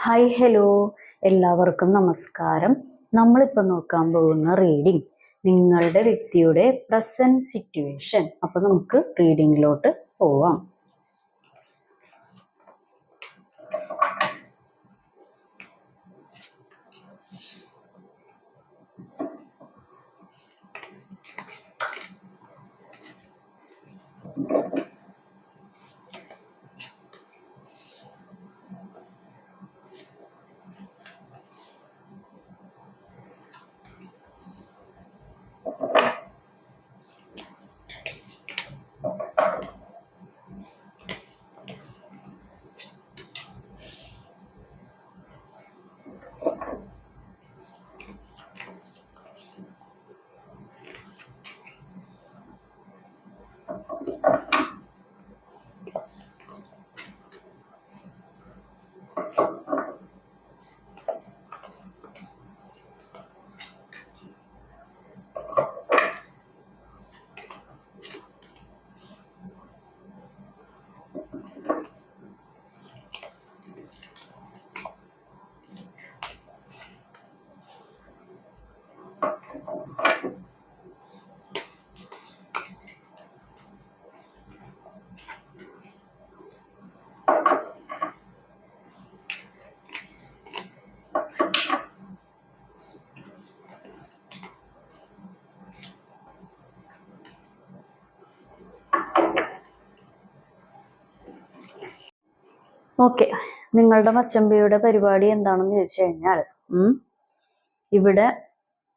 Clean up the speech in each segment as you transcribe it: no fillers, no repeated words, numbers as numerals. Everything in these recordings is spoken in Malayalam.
ഹായ് ഹലോ, എല്ലാവർക്കും നമസ്കാരം. നമ്മളിപ്പോൾ നോക്കാൻ പോകുന്ന റീഡിംഗ് നിങ്ങളുടെ വ്യക്തിയുടെ പ്രസന്റ് സിറ്റുവേഷൻ. അപ്പോൾ നമുക്ക് റീഡിങ്ങിലോട്ട് പോവാം. ഓക്കെ, നിങ്ങളുടെ മച്ചമ്പിയുടെ പരിപാടി എന്താണെന്ന് ചോദിച്ചു കഴിഞ്ഞാൽ ഇവിടെ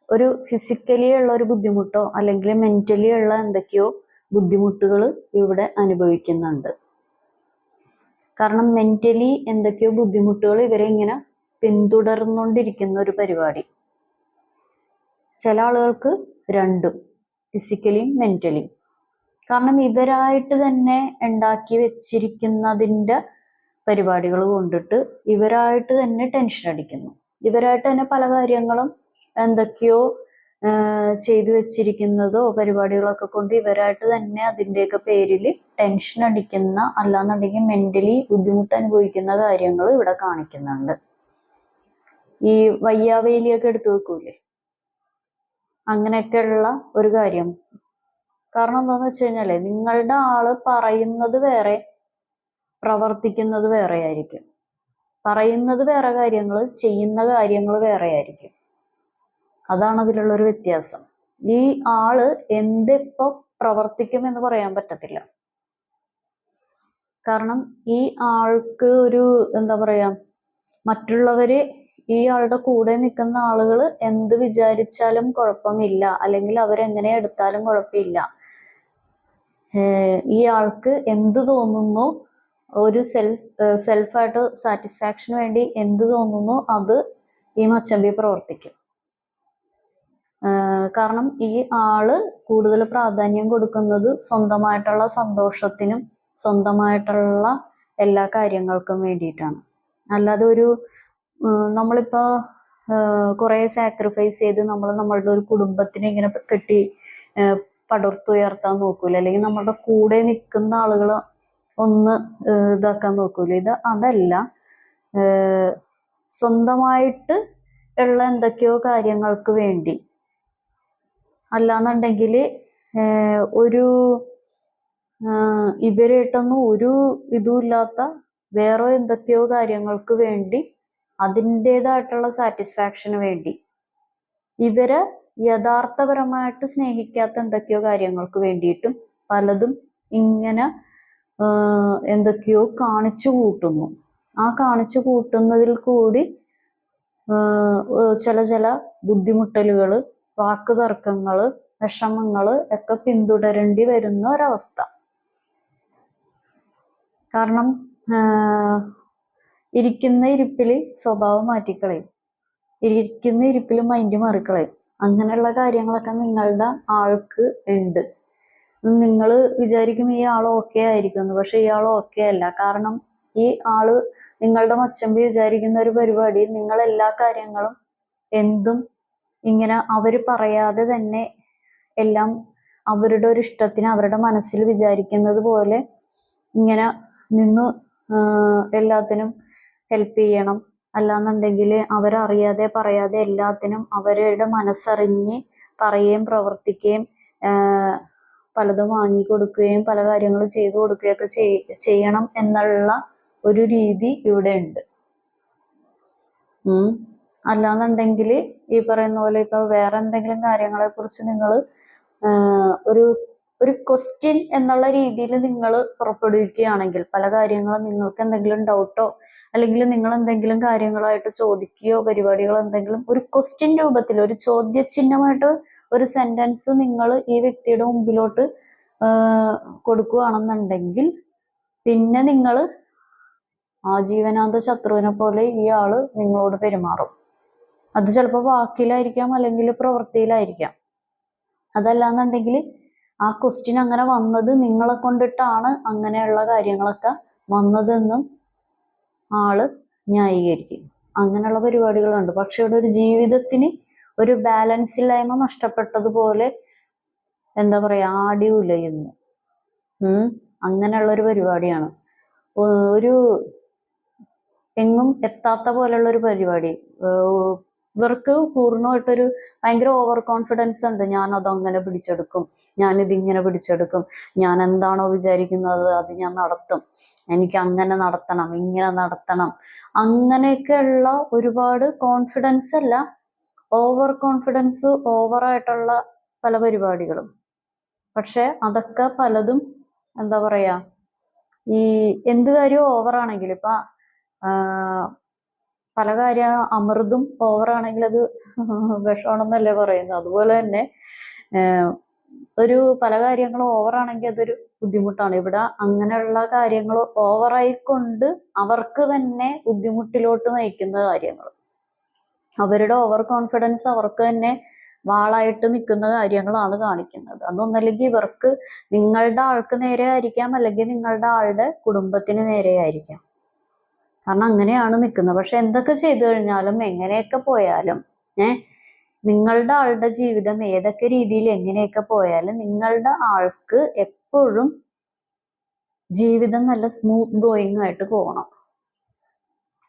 ഒരു ഫിസിക്കലി ഉള്ള ഒരു ബുദ്ധിമുട്ടോ അല്ലെങ്കിൽ മെന്റലി ഉള്ള എന്തൊക്കെയോ ബുദ്ധിമുട്ടുകൾ ഇവിടെ അനുഭവിക്കുന്നുണ്ട്. കാരണം മെന്റലി എന്തൊക്കെയോ ബുദ്ധിമുട്ടുകൾ ഇവരെ ഇങ്ങനെ പിന്തുടർന്നുകൊണ്ടിരിക്കുന്ന ഒരു പരിപാടി. ചില ആളുകൾക്ക് രണ്ടും, ഫിസിക്കലിയും മെന്റലിയും. കാരണം ഇവരായിട്ട് തന്നെ ഉണ്ടാക്കി വെച്ചിരിക്കുന്നതിൻ്റെ പരിപാടികൾ കൊണ്ടിട്ട് ഇവരായിട്ട് തന്നെ ടെൻഷൻ അടിക്കുന്നു. ഇവരായിട്ട് തന്നെ പല കാര്യങ്ങളും എന്തൊക്കെയോ ചെയ്തു വെച്ചിരിക്കുന്നതോ പരിപാടികളൊക്കെ കൊണ്ട് ഇവരായിട്ട് തന്നെ അതിൻ്റെയൊക്കെ പേരിൽ ടെൻഷൻ അടിക്കുന്ന, അല്ലാന്നുണ്ടെങ്കിൽ മെന്റലി ബുദ്ധിമുട്ട് അനുഭവിക്കുന്ന കാര്യങ്ങൾ ഇവിടെ കാണിക്കുന്നുണ്ട്. ഈ വയ്യാവേലിയൊക്കെ എടുത്തു വെക്കൂലേ, അങ്ങനെയൊക്കെയുള്ള ഒരു കാര്യം. കാരണം എന്താന്ന് വെച്ച് കഴിഞ്ഞാല് നിങ്ങളുടെ ആള് പറയുന്നത് വേറെ, പ്രവർത്തിക്കുന്നത് വേറെ ആയിരിക്കും. പറയുന്നത് വേറെ കാര്യങ്ങൾ, ചെയ്യുന്ന കാര്യങ്ങൾ വേറെ ആയിരിക്കും. അതാണ് അതിലുള്ളൊരു വ്യത്യാസം. ഈ ആള് എന്തിപ്പോ പ്രവർത്തിക്കും എന്ന് പറയാൻ പറ്റത്തില്ല. കാരണം ഈ ആൾക്ക് ഒരു എന്താ പറയാ, മറ്റുള്ളവര് ഈ ആളുടെ കൂടെ നിൽക്കുന്ന ആളുകൾ എന്ത് വിചാരിച്ചാലും കുഴപ്പമില്ല, അല്ലെങ്കിൽ അവരെങ്ങനെ എടുത്താലും കുഴപ്പമില്ല. ഈ ആൾക്ക് എന്ത് തോന്നുന്നു, ഒരു സെൽഫായിട്ട് സാറ്റിസ്ഫാക്ഷന് വേണ്ടി എന്ത് തോന്നുന്നു അത് ഈ മച്ചമ്പി പ്രവർത്തിക്കും. കാരണം ഈ ആള് കൂടുതൽ പ്രാധാന്യം കൊടുക്കുന്നത് സ്വന്തമായിട്ടുള്ള സന്തോഷത്തിനും സ്വന്തമായിട്ടുള്ള എല്ലാ കാര്യങ്ങൾക്കും വേണ്ടിയിട്ടാണ്. അല്ലാതെ ഒരു നമ്മളിപ്പോ കുറെ സാക്രിഫൈസ് ചെയ്ത് നമ്മളുടെ ഒരു കുടുംബത്തിനെ ഇങ്ങനെ കെട്ടി പടുത്തുയർത്താൻ നോക്കൂല, അല്ലെങ്കിൽ നമ്മളുടെ കൂടെ നിൽക്കുന്ന ആളുകൾ ഒന്ന് ഇതാക്കാൻ നോക്കൂല. അതല്ല, സ്വന്തമായിട്ട് ഉള്ള എന്തൊക്കെയോ കാര്യങ്ങൾക്ക് വേണ്ടി, അല്ലാന്നുണ്ടെങ്കിൽ ഒരു ഇവരായിട്ടൊന്നും ഒരു ഇതുമില്ലാത്ത വേറെ എന്തൊക്കെയോ കാര്യങ്ങൾക്ക് വേണ്ടി, അതിൻ്റെതായിട്ടുള്ള സാറ്റിസ്ഫാക്ഷന് വേണ്ടി, ഇവരെ യഥാർത്ഥപരമായിട്ട് സ്നേഹിക്കാത്ത എന്തൊക്കെയോ കാര്യങ്ങൾക്ക് വേണ്ടിയിട്ടും പലതും ഇങ്ങനെ എന്തൊക്കെയോ കാണിച്ചു കൂട്ടുന്നു. ആ കാണിച്ചു കൂട്ടുന്നതിൽ കൂടി ചില ബുദ്ധിമുട്ടലുകൾ, വാക്ക് തർക്കങ്ങൾ, വിഷമങ്ങൾ ഒക്കെ പിന്തുടരേണ്ടി വരുന്ന ഒരവസ്ഥ. കാരണം ഇരിക്കുന്ന ഇരിപ്പിൽ സ്വഭാവം മാറ്റിക്കളയും, ഇരിക്കുന്ന ഇരിപ്പിൽ മൈൻഡ് മാറിക്കളയും. അങ്ങനെയുള്ള കാര്യങ്ങളൊക്കെ നിങ്ങളുടെ ആൾക്ക് ഉണ്ട്. നിങ്ങൾ വിചാരിക്കും ഈ ആൾ ഓക്കെ ആയിരിക്കുന്നു, പക്ഷെ ഇയാൾ ഓക്കെ അല്ല. കാരണം ഈ ആള്, നിങ്ങളുടെ മച്ചമ്പി വിചാരിക്കുന്ന ഒരു പരിപാടി, നിങ്ങൾ എല്ലാ കാര്യങ്ങളും എന്തും ഇങ്ങനെ അവര് പറയാതെ തന്നെ എല്ലാം അവരുടെ ഒരു ഇഷ്ടത്തിന് അവരുടെ മനസ്സിൽ വിചാരിക്കുന്നത് പോലെ ഇങ്ങനെ നിന്ന് എല്ലാത്തിനും ഹെൽപ്പ് ചെയ്യണം, അല്ലാന്നുണ്ടെങ്കിൽ അവരറിയാതെ പറയാതെ എല്ലാത്തിനും അവരുടെ മനസ്സറിഞ്ഞ് പറയുകയും പ്രവർത്തിക്കുകയും പലതും വാങ്ങിക്കൊടുക്കുകയും പല കാര്യങ്ങളും ചെയ്തു കൊടുക്കുകയൊക്കെ ചെയ്യണം എന്നുള്ള ഒരു രീതി ഇവിടെ ഉണ്ട്. അല്ലാന്നുണ്ടെങ്കിൽ ഈ പറയുന്ന പോലെ ഇപ്പൊ വേറെ എന്തെങ്കിലും കാര്യങ്ങളെ കുറിച്ച് നിങ്ങൾ ഒരു ക്വസ്റ്റ്യൻ എന്നുള്ള രീതിയിൽ നിങ്ങൾ പുറപ്പെടുവിക്കുകയാണെങ്കിൽ, പല കാര്യങ്ങളും നിങ്ങൾക്ക് എന്തെങ്കിലും ഡൗട്ടോ അല്ലെങ്കിൽ നിങ്ങൾ എന്തെങ്കിലും കാര്യങ്ങളായിട്ട് ചോദിക്കുകയോ പരിപാടികളോ എന്തെങ്കിലും ഒരു ക്വസ്റ്റ്യൻ രൂപത്തിൽ ഒരു ചോദ്യചിഹ്നമായിട്ട് ഒരു സെന്റൻസ് നിങ്ങൾ ഈ വ്യക്തിയുടെ മുമ്പിലോട്ട് കൊടുക്കുകയാണെന്നുണ്ടെങ്കിൽ പിന്നെ നിങ്ങൾ ആജീവനാന്ത ശത്രുവിനെ പോലെ ഈ ആള് നിങ്ങളോട് പെരുമാറും. അത് ചിലപ്പോൾ വാക്കിലായിരിക്കാം അല്ലെങ്കിൽ പ്രവൃത്തിയിലായിരിക്കാം. അതല്ലാന്നുണ്ടെങ്കിൽ ആ ക്വസ്റ്റ്യൻ അങ്ങനെ വന്നത് നിങ്ങളെ കൊണ്ടിട്ടാണ് അങ്ങനെയുള്ള കാര്യങ്ങളൊക്കെ വന്നതെന്നും ആള് ന്യായീകരിക്കും. അങ്ങനെയുള്ള പരിപാടികളുണ്ട്. പക്ഷെ ഇവിടെ ഒരു ജീവിതത്തിന് ഒരു ബാലൻസ് ഇല്ലായ്മ നഷ്ടപ്പെട്ടതുപോലെ എന്താ പറയാ, ആടി ഉലയുന്നു. അങ്ങനെയുള്ള ഒരു പരിപാടിയാണ്. ഒരു എങ്ങും എത്താത്ത പോലെയുള്ള ഒരു പരിപാടി. ഇവർക്ക് പൂർണ്ണമായിട്ടൊരു ഭയങ്കര ഓവർ കോൺഫിഡൻസ് ഉണ്ട്. ഞാൻ അതങ്ങനെ പിടിച്ചെടുക്കും, ഞാൻ ഇതിങ്ങനെ പിടിച്ചെടുക്കും, ഞാൻ എന്താണോ വിചാരിക്കുന്നത് അത് ഞാൻ നടത്തും, എനിക്ക് അങ്ങനെ നടത്തണം, ഇങ്ങനെ നടത്തണം, അങ്ങനെയൊക്കെയുള്ള ഒരുപാട് കോൺഫിഡൻസ് അല്ല, ഓവർ കോൺഫിഡൻസ്, ഓവറായിട്ടുള്ള പല പരിപാടികളും. പക്ഷെ അതൊക്കെ പലതും എന്താ പറയാ, ഈ എന്ത് കാര്യവും ഓവറാണെങ്കിൽ ഇപ്പൊ പല കാര്യം അമൃതും ഓവറാണെങ്കിൽ അത് വിഷമാണെന്നല്ലേ പറയുന്നത്. അതുപോലെ തന്നെ ഒരു പല കാര്യങ്ങളും ഓവറാണെങ്കിൽ അതൊരു ബുദ്ധിമുട്ടാണ്. ഇവിടെ അങ്ങനെയുള്ള കാര്യങ്ങൾ ഓവറായിക്കൊണ്ട് അവർക്ക് തന്നെ ബുദ്ധിമുട്ടിലോട്ട് നയിക്കുന്ന കാര്യങ്ങൾ, അവരുടെ ഓവർ കോൺഫിഡൻസ് അവർക്ക് തന്നെ വാളായിട്ട് നിൽക്കുന്ന കാര്യങ്ങളാണ് കാണിക്കുന്നത്. അതൊന്നല്ലെങ്കിൽ ഇവർക്ക് നിങ്ങളുടെ ആൾക്ക് നേരെ ആയിരിക്കാം, അല്ലെങ്കിൽ നിങ്ങളുടെ ആളുടെ കുടുംബത്തിന് നേരെ ആയിരിക്കാം. കാരണം അങ്ങനെയാണ് നിൽക്കുന്നത്. പക്ഷെ എന്തൊക്കെ ചെയ്തു കഴിഞ്ഞാലും എങ്ങനെയൊക്കെ പോയാലും നിങ്ങളുടെ ആളുടെ ജീവിതം ഏതൊക്കെ രീതിയിൽ എങ്ങനെയൊക്കെ പോയാലും നിങ്ങളുടെ ആൾക്ക് എപ്പോഴും ജീവിതം നല്ല സ്മൂത്ത് ഗോയിങ് ആയിട്ട് പോകണം.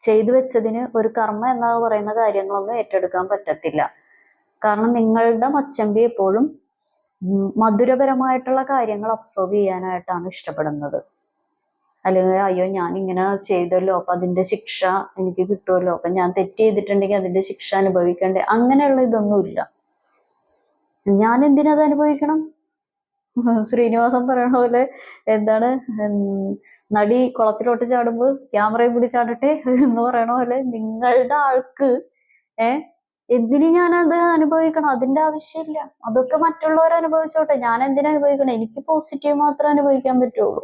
ചെയ്തു വെച്ചതിന് ഒരു കർമ്മ എന്ന് പറയുന്ന കാര്യങ്ങളൊന്നും ഏറ്റെടുക്കാൻ പറ്റത്തില്ല. കാരണം നിങ്ങളുടെ മച്ചമ്പി എപ്പോഴും മധുരപരമായിട്ടുള്ള കാര്യങ്ങൾ അബ്സോർവ് ചെയ്യാനായിട്ടാണ് ഇഷ്ടപ്പെടുന്നത്. അല്ലെങ്കിൽ അയ്യോ ഞാൻ ഇങ്ങനെ ചെയ്തല്ലോ, അപ്പൊ അതിന്റെ ശിക്ഷ എനിക്ക് കിട്ടുമല്ലോ, അപ്പൊ ഞാൻ തെറ്റ് ചെയ്തിട്ടുണ്ടെങ്കിൽ അതിന്റെ ശിക്ഷ അനുഭവിക്കണ്ടേ, അങ്ങനെയുള്ള ഇതൊന്നുമില്ല. ഞാൻ എന്തിനത് അനുഭവിക്കണം? ശ്രീനിവാസൻ പറയണ പോലെ എന്താണ്, നടി കുളത്തിലോട്ട് ചാടുമ്പോൾ ക്യാമറയും കൂടി ചാടട്ടെ എന്ന് പറയണ പോലെ നിങ്ങളുടെ ആൾക്ക് എന്തിനു ഞാനത് അനുഭവിക്കണം? അതിന്റെ ആവശ്യമില്ല. അതൊക്കെ മറ്റുള്ളവർ അനുഭവിച്ചോട്ടെ, ഞാൻ എന്തിനനുഭവിക്കണം? എനിക്ക് പോസിറ്റീവ് മാത്രമേ അനുഭവിക്കാൻ പറ്റുള്ളൂ.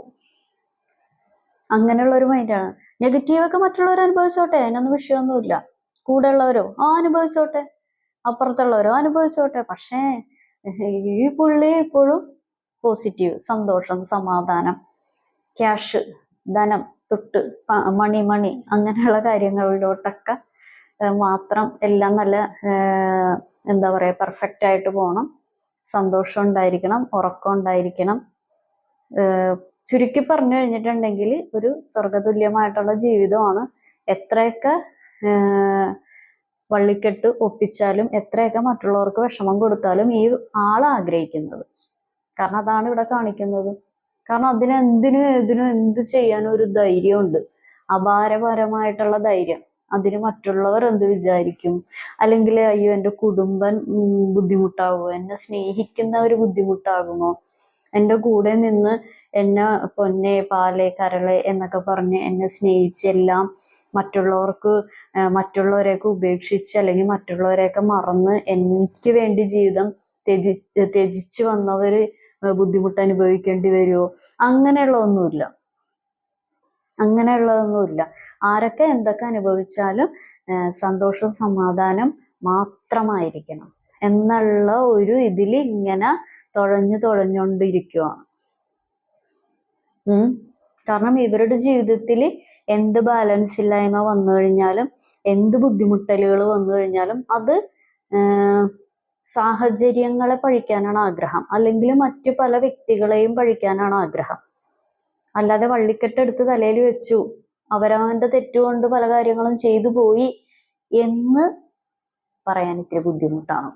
അങ്ങനെയുള്ള ഒരു മൈൻഡാണ്. നെഗറ്റീവൊക്കെ മറ്റുള്ളവർ അനുഭവിച്ചോട്ടെ, അതിനൊന്നും വിഷയമൊന്നുമില്ല. കൂടെ ഉള്ളവരോ അനുഭവിച്ചോട്ടെ, അപ്പുറത്തുള്ളവരോ അനുഭവിച്ചോട്ടെ. പക്ഷേ ഈ പുള്ളി എപ്പോഴും പോസിറ്റീവ്, സന്തോഷം, സമാധാനം, ക്യാഷ്, ധനം, തൊട്ട് മണി അങ്ങനെയുള്ള കാര്യങ്ങളിലോട്ടൊക്കെ മാത്രം എല്ലാം നല്ല എന്താ പറയാ പെർഫെക്റ്റ് ആയിട്ട് പോകണം. സന്തോഷം ഉണ്ടായിരിക്കണം, ഉറക്കം ഉണ്ടായിരിക്കണം. ചുരുക്കി പറഞ്ഞു കഴിഞ്ഞിട്ടുണ്ടെങ്കിൽ ഒരു സ്വർഗതുല്യമായിട്ടുള്ള ജീവിതമാണ്. എത്രയൊക്കെ വള്ളിക്കെട്ട് ഒപ്പിച്ചാലും എത്രയൊക്കെ മറ്റുള്ളവർക്ക് വിഷമം കൊടുത്താലും ഈ ആൾ ആഗ്രഹിക്കുന്നത്. കാരണം അതാണ് ഇവിടെ കാണിക്കുന്നത്. കാരണം അതിനെന്തിനും ഏതിനും എന്ത് ചെയ്യാനും ഒരു ധൈര്യമുണ്ട്, അപാരപരമായിട്ടുള്ള ധൈര്യം. അതിന് മറ്റുള്ളവർ എന്ത് വിചാരിക്കും, അല്ലെങ്കിൽ അയ്യോ എൻ്റെ കുടുംബം ബുദ്ധിമുട്ടാകുമോ, എന്നെ സ്നേഹിക്കുന്നവർ ബുദ്ധിമുട്ടാകുമോ, എൻ്റെ കൂടെ നിന്ന് എന്നെ പൊന്നെ പാലെ കരളെ എന്നൊക്കെ പറഞ്ഞ് എന്നെ സ്നേഹിച്ചെല്ലാം മറ്റുള്ളവരെയൊക്കെ ഉപേക്ഷിച്ച് അല്ലെങ്കിൽ മറ്റുള്ളവരെയൊക്കെ മറന്ന് എനിക്ക് വേണ്ടി ജീവിതം ത്യജിച്ച് വന്നവര് ബുദ്ധിമുട്ട് അനുഭവിക്കേണ്ടി വരുമോ? അങ്ങനെയുള്ളതൊന്നുമില്ല. ആരൊക്കെ എന്തൊക്കെ അനുഭവിച്ചാലും സന്തോഷം സമാധാനം മാത്രമായിരിക്കണം എന്നുള്ള ഒരു ഇതിൽ ഇങ്ങനെ തുഴഞ്ഞുകൊണ്ടിരിക്കുവാണ്. കാരണം ഇവരുടെ ജീവിതത്തിൽ എന്ത് ബാലൻസ് ഇല്ലായ്മ വന്നു കഴിഞ്ഞാലും എന്ത് ബുദ്ധിമുട്ടലുകൾ വന്നു കഴിഞ്ഞാലും അത് സാഹചര്യങ്ങളെ പഴിക്കാനാണ് ആഗ്രഹം, അല്ലെങ്കിൽ മറ്റു പല വ്യക്തികളെയും പഴിക്കാനാണ് ആഗ്രഹം. അല്ലാതെ വള്ളിക്കെട്ടെടുത്ത് തലയിൽ വെച്ചു അവരവന്റെ തെറ്റുകൊണ്ട് പല കാര്യങ്ങളും ചെയ്തു പോയി എന്ന് പറയാൻ ഇത്തിരി ബുദ്ധിമുട്ടാണ്.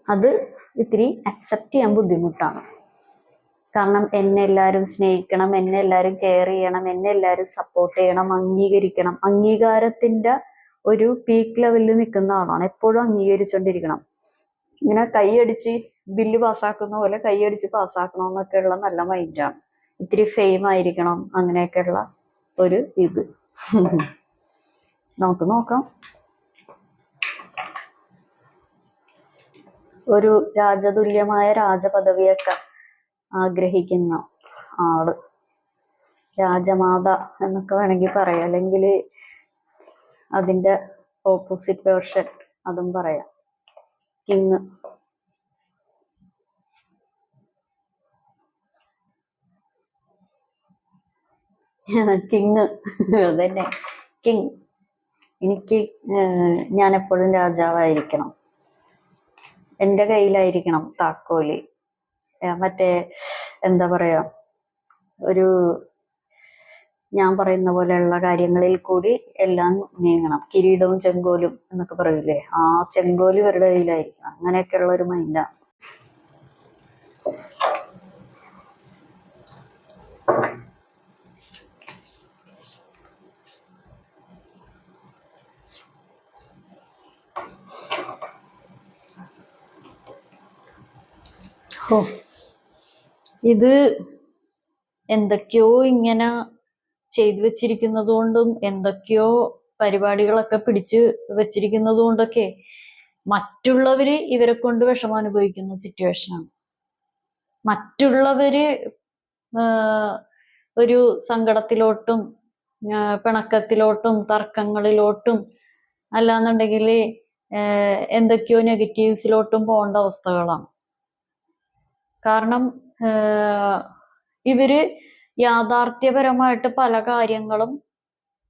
അത് ഇത്തിരി അക്സെപ്റ്റ് ചെയ്യാൻ ബുദ്ധിമുട്ടാണ്. കാരണം എന്നെ എല്ലാവരും സ്നേഹിക്കണം, എന്നെ എല്ലാവരും കെയർ ചെയ്യണം, എന്നെ എല്ലാവരും സപ്പോർട്ട് ചെയ്യണം, അംഗീകരിക്കണം. അംഗീകാരത്തിന്റെ ഒരു പീക്ക് ലെവലിൽ നിൽക്കുന്ന ആളാണ്. എപ്പോഴും അംഗീകരിച്ചുകൊണ്ടിരിക്കണം. ഇങ്ങനെ കൈയടിച്ച് ബില്ല് പാസ്സാക്കുന്ന പോലെ കൈയടിച്ച് പാസ്സാക്കണം എന്നൊക്കെയുള്ള നല്ല മൈൻഡാണ്. ഇത്തിരി ഫെയിം ആയിരിക്കണം, അങ്ങനെയൊക്കെയുള്ള ഒരു ഇത്. നമുക്ക് നോക്കാം. ഒരു രാജതുല്യമായ രാജപദവിയൊക്കെ ആഗ്രഹിക്കുന്ന ആള്, രാജമാത എന്നൊക്കെ വേണമെങ്കിൽ പറയാം, അല്ലെങ്കിൽ അതിന്റെ ഓപ്പോസിറ്റ് വേർഷൻ അതും പറയാം. കിങ്. കിങ് അതന്നെ, കിങ്. എനിക്ക് ഞാൻ എപ്പോഴും രാജാവായിരിക്കണം, എൻ്റെ കയ്യിലായിരിക്കണം താക്കോല്. മറ്റേ എന്താ പറയാ, ഒരു ഞാൻ പറയുന്ന പോലെയുള്ള കാര്യങ്ങളിൽ കൂടി എല്ലാം നീങ്ങണം. കിരീടവും ചെങ്കോലും എന്നൊക്കെ പറയൂലേ, ആ ചെങ്കോല് ഇവരുടെ കയ്യിലായിരിക്കണം. അങ്ങനെയൊക്കെയുള്ള ഒരു മൈൻഡാണ്. ഓ, ഇത് എന്തൊക്കെയോ ഇങ്ങനെ ചെയ്തു വെച്ചിരിക്കുന്നത് കൊണ്ടും എന്തൊക്കെയോ പരിപാടികളൊക്കെ പിടിച്ചു വെച്ചിരിക്കുന്നത് കൊണ്ടൊക്കെ മറ്റുള്ളവര് ഇവരെ കൊണ്ട് വിഷമം അനുഭവിക്കുന്ന സിറ്റുവേഷനാണ്. മറ്റുള്ളവര് ഒരു സങ്കടത്തിലോട്ടും പിണക്കത്തിലോട്ടും തർക്കങ്ങളിലോട്ടും അല്ലാന്നുണ്ടെങ്കിൽ എന്തൊക്കെയോ നെഗറ്റീവ്സിലോട്ടും പോകേണ്ട അവസ്ഥകളാണ്. കാരണം ഇവര് യാഥാർത്ഥ്യപരമായിട്ട് പല കാര്യങ്ങളും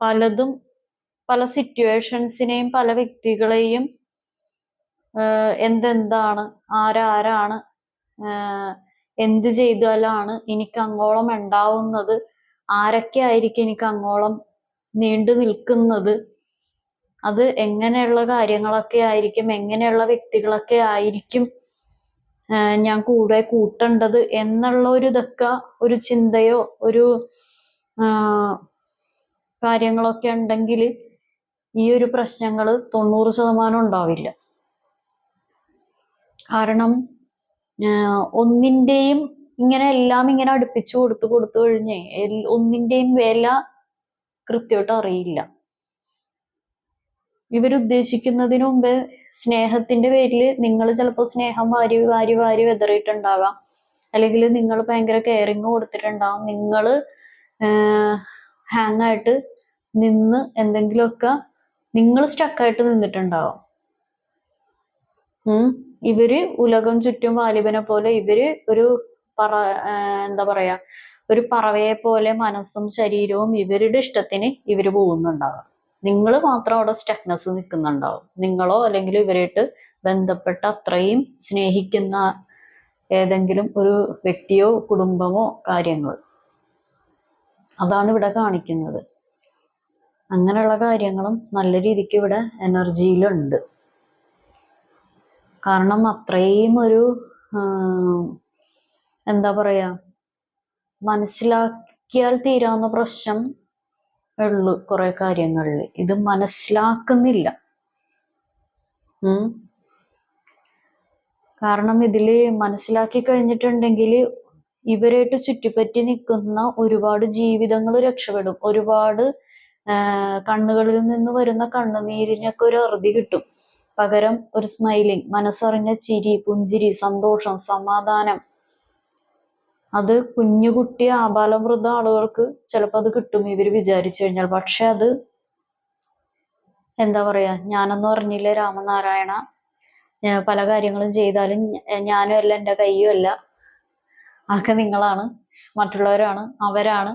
പലതും പല സിറ്റുവേഷൻസിനെയും പല വ്യക്തികളെയും എന്തെന്താണ് ആരാരാണ് എന്ത് ചെയ്താലാണ് എനിക്ക് അങ്ങോളം ഉണ്ടാവുന്നത്, ആരൊക്കെ ആയിരിക്കും എനിക്ക് അങ്ങോളം നീണ്ടു നിൽക്കുന്നത്, അത് എങ്ങനെയുള്ള കാര്യങ്ങളൊക്കെ ആയിരിക്കും, എങ്ങനെയുള്ള വ്യക്തികളൊക്കെ ആയിരിക്കും ഞാൻ കൂടെ കൂട്ടേണ്ടത് എന്നുള്ള ഒരു ഇതൊക്കെ ഒരു ചിന്തയോ ഒരു കാര്യങ്ങളൊക്കെ ഉണ്ടെങ്കിൽ ഈ ഒരു പ്രശ്നങ്ങൾ 90% ഉണ്ടാവില്ല. കാരണം ഒന്നിന്റെയും ഇങ്ങനെ എല്ലാം ഇങ്ങനെ അടുപ്പിച്ചു കൊടുത്തു കഴിഞ്ഞ് ഒന്നിന്റെയും വില കൃത്യമായിട്ട് അറിയില്ല. ഇവരുദ്ദേശിക്കുന്നതിന് മുമ്പ് സ്നേഹത്തിന്റെ പേരിൽ നിങ്ങൾ ചിലപ്പോൾ സ്നേഹം വാരി വാരി വാരി വിതറിയിട്ടുണ്ടാകാം, അല്ലെങ്കിൽ നിങ്ങൾ ഭയങ്കര കെയറിങ് കൊടുത്തിട്ടുണ്ടാവും, നിങ്ങൾ ഹാങ് ആയിട്ട് നിന്ന് എന്തെങ്കിലുമൊക്കെ നിങ്ങൾ സ്റ്റക്കായിട്ട് നിന്നിട്ടുണ്ടാവാം. ഇവര് ഉലകം ചുറ്റും വാലിബനെ പോലെ ഇവര് ഒരു എന്താ പറയാ, ഒരു പറവയെ പോലെ മനസ്സും ശരീരവും ഇവരുടെ ഇഷ്ടത്തിന് ഇവര് പോകുന്നുണ്ടാവാം. നിങ്ങൾ മാത്രം അവിടെ സ്റ്റക്നെസ് നിൽക്കുന്നുണ്ടാവും. നിങ്ങളോ അല്ലെങ്കിൽ ഇവരായിട്ട് ബന്ധപ്പെട്ട അത്രയും സ്നേഹിക്കുന്ന ഏതെങ്കിലും ഒരു വ്യക്തിയോ കുടുംബമോ കാര്യങ്ങൾ, അതാണ് ഇവിടെ കാണിക്കുന്നത്. അങ്ങനെയുള്ള കാര്യങ്ങളും നല്ല രീതിക്ക് ഇവിടെ എനർജിയിലുണ്ട്. കാരണം അത്രയും ഒരു എന്താ പറയാ, മനസ്സിലാക്കിയാൽ തീരാവുന്ന പ്രശ്നം ഉള്ളു കുറെ കാര്യങ്ങളിൽ. ഇത് മനസ്സിലാക്കുന്നില്ല. കാരണം ഇതില് മനസ്സിലാക്കി കഴിഞ്ഞിട്ടുണ്ടെങ്കിൽ ഇവരായിട്ട് ചുറ്റിപ്പറ്റി നിൽക്കുന്ന ഒരുപാട് ജീവിതങ്ങൾ രക്ഷപ്പെടും. ഒരുപാട് കണ്ണുകളിൽ നിന്ന് വരുന്ന കണ്ണുനീരിനൊക്കെ ഒരു അറുതി കിട്ടും. പകരം ഒരു സ്മൈലിങ്, മനസ്സറിഞ്ഞ ചിരി, പുഞ്ചിരി, സന്തോഷം, സമാധാനം, അത് കുഞ്ഞുകുട്ടി ആബാലവൃദ്ധ ആളുകൾക്ക് ചിലപ്പോൾ അത് കിട്ടും ഇവർ വിചാരിച്ചു കഴിഞ്ഞാൽ. പക്ഷെ അത് എന്താ പറയാ, ഞാനൊന്നും അറിഞ്ഞില്ല രാമനാരായണ, പല കാര്യങ്ങളും ചെയ്താലും ഞാനും അല്ല, എൻ്റെ കയ്യും അല്ല, അതൊക്കെ നിങ്ങളാണ്, മറ്റുള്ളവരാണ്, അവരാണ്,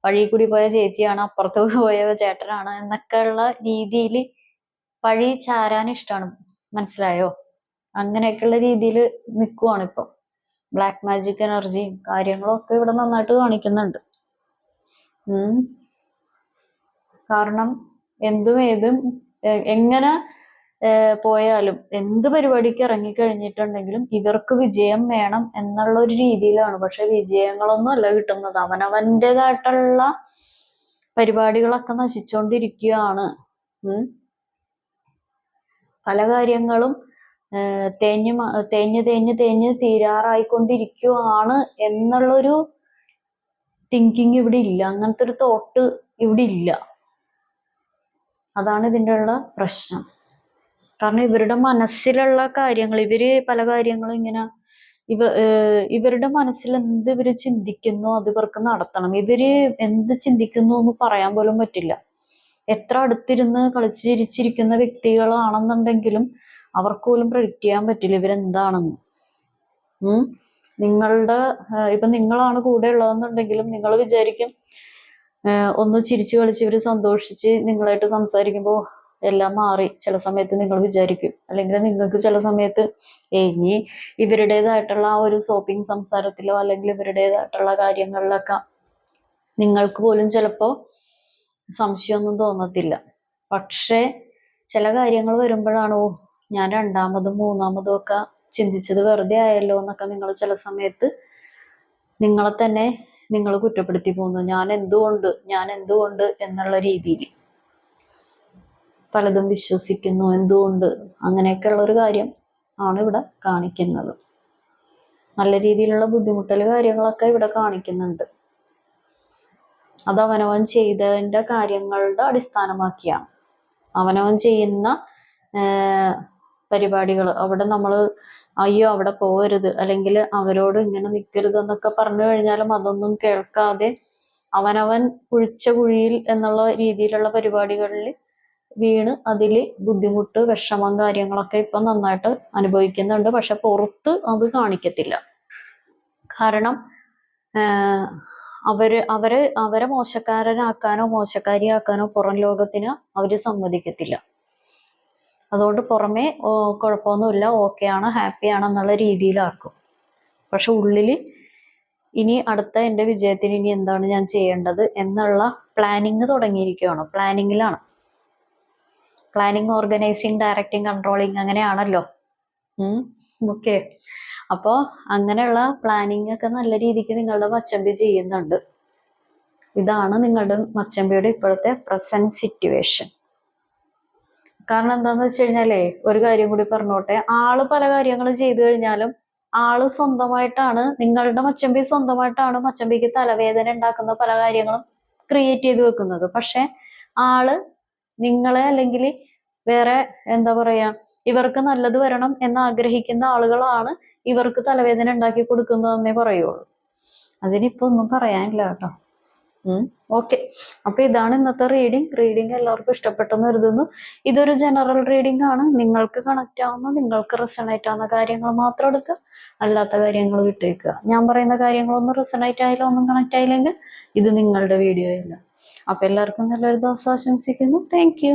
വഴി കൂടി പോയ ചേച്ചിയാണ്, അപ്പുറത്ത് പോയ ചേട്ടനാണ് എന്നൊക്കെയുള്ള രീതിയിൽ പഴി ചാരാൻ ഇഷ്ടമാണ്. മനസ്സിലായോ? അങ്ങനെയൊക്കെയുള്ള രീതിയിൽ നിൽക്കുവാണ് ഇപ്പം. ബ്ലാക്ക് മാജിക് എനർജിയും കാര്യങ്ങളും ഒക്കെ ഇവിടെ നന്നായിട്ട് കാണിക്കുന്നുണ്ട്. കാരണം എന്തും ഏതും എങ്ങനെ പോയാലും എന്ത് പരിപാടിക്ക് ഇറങ്ങിക്കഴിഞ്ഞിട്ടുണ്ടെങ്കിലും ഇവർക്ക് വിജയം വേണം എന്നുള്ള ഒരു രീതിയിലാണ്. പക്ഷെ വിജയങ്ങളൊന്നും അല്ല കിട്ടുന്നത്. അവനവൻ്റെതായിട്ടുള്ള പരിപാടികളൊക്കെ നശിച്ചുകൊണ്ടിരിക്കുകയാണ്. പല കാര്യങ്ങളും തേഞ്ഞ് തീരാറായിക്കൊണ്ടിരിക്കുകയാണ് എന്നുള്ളൊരു തിങ്കിങ് ഇവിടെ ഇല്ല. അങ്ങനത്തെ ഒരു തോട്ട് ഇവിടെ ഇല്ല. അതാണ് ഇതിൻ്റെ ഉള്ള പ്രശ്നം. കാരണം ഇവരുടെ മനസ്സിലുള്ള കാര്യങ്ങൾ, ഇവര് പല കാര്യങ്ങളും ഇങ്ങനെ ഇവരുടെ മനസ്സിൽ എന്ത് ഇവര് ചിന്തിക്കുന്നു അത് ഇവർക്ക് നടത്തണം. ഇവര് എന്ത് ചിന്തിക്കുന്നു എന്ന് പറയാൻ പോലും പറ്റില്ല. എത്ര അടുത്തിരുന്ന് കളിച്ച് ചിരിച്ചിരിക്കുന്ന വ്യക്തികളാണെന്നുണ്ടെങ്കിലും അവർക്ക് പോലും പ്രഡിക്റ്റ് ചെയ്യാൻ പറ്റില്ല ഇവരെന്താണെന്ന്. നിങ്ങളുടെ ഇപ്പൊ നിങ്ങളാണ് കൂടെ ഉള്ളതെന്നുണ്ടെങ്കിലും നിങ്ങൾ വിചാരിക്കും ഒന്ന് ചിരിച്ചു കളിച്ച് ഇവര് സന്തോഷിച്ച് നിങ്ങളായിട്ട് സംസാരിക്കുമ്പോൾ എല്ലാം മാറി ചില സമയത്ത് നിങ്ങൾ വിചാരിക്കും. അല്ലെങ്കിൽ നിങ്ങൾക്ക് ചില സമയത്ത് ഇനി ഇവരുടേതായിട്ടുള്ള ആ ഒരു സോപ്പിംഗ് സംസാരത്തിലോ അല്ലെങ്കിൽ ഇവരുടേതായിട്ടുള്ള കാര്യങ്ങളിലൊക്കെ നിങ്ങൾക്ക് പോലും ചിലപ്പോൾ സംശയമൊന്നും തോന്നത്തില്ല. പക്ഷേ ചില കാര്യങ്ങൾ വരുമ്പോഴാണ് ഞാൻ രണ്ടാമതും മൂന്നാമതും ഒക്കെ ചിന്തിച്ചത് വെറുതെ ആയല്ലോ എന്നൊക്കെ നിങ്ങൾ ചില സമയത്ത് നിങ്ങളെ തന്നെ നിങ്ങൾ കുറ്റപ്പെടുത്തി പോകുന്നു. ഞാൻ എന്തുകൊണ്ട് എന്നുള്ള രീതിയിൽ പലതും വിശ്വസിക്കുന്നു. എന്തുകൊണ്ട് അങ്ങനെയൊക്കെയുള്ള ഒരു കാര്യം ആണ് ഇവിടെ കാണിക്കുന്നത്. നല്ല രീതിയിലുള്ള ബുദ്ധിമുട്ടൽ കാര്യങ്ങളൊക്കെ ഇവിടെ കാണിക്കുന്നുണ്ട്. അത് അവനവൻ ചെയ്തതിൻ്റെ കാര്യങ്ങളുടെ അടിസ്ഥാനമാക്കിയാണ്. അവനവൻ ചെയ്യുന്ന പരിപാടികൾ അവിടെ നമ്മൾ അയ്യോ അവിടെ പോകരുത് അല്ലെങ്കിൽ അവരോട് ഇങ്ങനെ നിൽക്കരുത് എന്നൊക്കെ പറഞ്ഞു കഴിഞ്ഞാലും അതൊന്നും കേൾക്കാതെ അവനവൻ കുഴിച്ച കുഴിയിൽ എന്നുള്ള രീതിയിലുള്ള പരിപാടികളിൽ വീണ് അതിൽ ബുദ്ധിമുട്ട് വിഷമം കാര്യങ്ങളൊക്കെ ഇപ്പൊ നന്നായിട്ട് അനുഭവിക്കുന്നുണ്ട്. പക്ഷെ പുറത്ത് അത് കാണിക്കത്തില്ല. കാരണം അവരെ മോശക്കാരനാക്കാനോ മോശക്കാരിയാക്കാനോ പുറം ലോകത്തിന് അവര് സമ്മതിക്കത്തില്ല. അതുകൊണ്ട് പുറമേ കുഴപ്പമൊന്നുമില്ല, ഓക്കെയാണ്, ഹാപ്പിയാണ് എന്നുള്ള രീതിയിലാക്കും. പക്ഷെ ഉള്ളില് ഇനി അടുത്ത എൻ്റെ വിജയത്തിന് ഇനി എന്താണ് ഞാൻ ചെയ്യേണ്ടത് എന്നുള്ള പ്ലാനിങ് തുടങ്ങിയിരിക്കുകയാണ്. പ്ലാനിങ്ങിലാണ്. പ്ലാനിങ്, ഓർഗനൈസിങ്, ഡയറക്റ്റിങ്, കൺട്രോളിങ് അങ്ങനെയാണല്ലോ. ഓക്കെ. അപ്പോൾ അങ്ങനെയുള്ള പ്ലാനിങ് ഒക്കെ നല്ല രീതിക്ക് നിങ്ങളുടെ മച്ചമ്പി ചെയ്യുന്നുണ്ട്. ഇതാണ് നിങ്ങളുടെ മച്ചമ്പിയുടെ ഇപ്പോഴത്തെ പ്രസന്റ് സിറ്റുവേഷൻ. കാരണം എന്താന്ന് വെച്ച് കഴിഞ്ഞാലേ ഒരു കാര്യം കൂടി പറഞ്ഞോട്ടെ, ആള് പല കാര്യങ്ങളും ചെയ്തു കഴിഞ്ഞാലും ആള് സ്വന്തമായിട്ടാണ്, നിങ്ങളുടെ മച്ചമ്പി സ്വന്തമായിട്ടാണ് മച്ചമ്പിക്ക് തലവേദന ഉണ്ടാക്കുന്ന പല കാര്യങ്ങളും ക്രിയേറ്റ് ചെയ്ത് വെക്കുന്നത്. പക്ഷെ ആള് നിങ്ങളെ അല്ലെങ്കിൽ വേറെ എന്താ പറയാ ഇവർക്ക് നല്ലത് വരണം എന്ന് ആഗ്രഹിക്കുന്ന ആളുകളാണ് ഇവർക്ക് തലവേദന ഉണ്ടാക്കി കൊടുക്കുന്നതെന്നേ പറയുള്ളൂ. അതിനിപ്പോ ഒന്നും പറയാനില്ല കേട്ടോ. ഓക്കെ. അപ്പൊ ഇതാണ് ഇന്നത്തെ റീഡിങ് എല്ലാവർക്കും ഇഷ്ടപ്പെട്ടെന്ന് കരുതുന്നു. ഇതൊരു ജനറൽ റീഡിംഗ് ആണ്. നിങ്ങൾക്ക് കണക്ട് ആവുന്ന, നിങ്ങൾക്ക് റെസണേറ്റ് ആവുന്ന കാര്യങ്ങൾ മാത്രം എടുക്കുക, അല്ലാത്ത കാര്യങ്ങൾ വിട്ടേക്കുക. ഞാൻ പറയുന്ന കാര്യങ്ങളൊന്നും റെസണേറ്റ് ആയില്ല, ഒന്നും കണക്ട് ആയില്ലെങ്കിൽ ഇത് നിങ്ങളുടെ വീഡിയോ അല്ല. അപ്പൊ എല്ലാവർക്കും നല്ലൊരു ദിവസം ആശംസിക്കുന്നു. Thank you.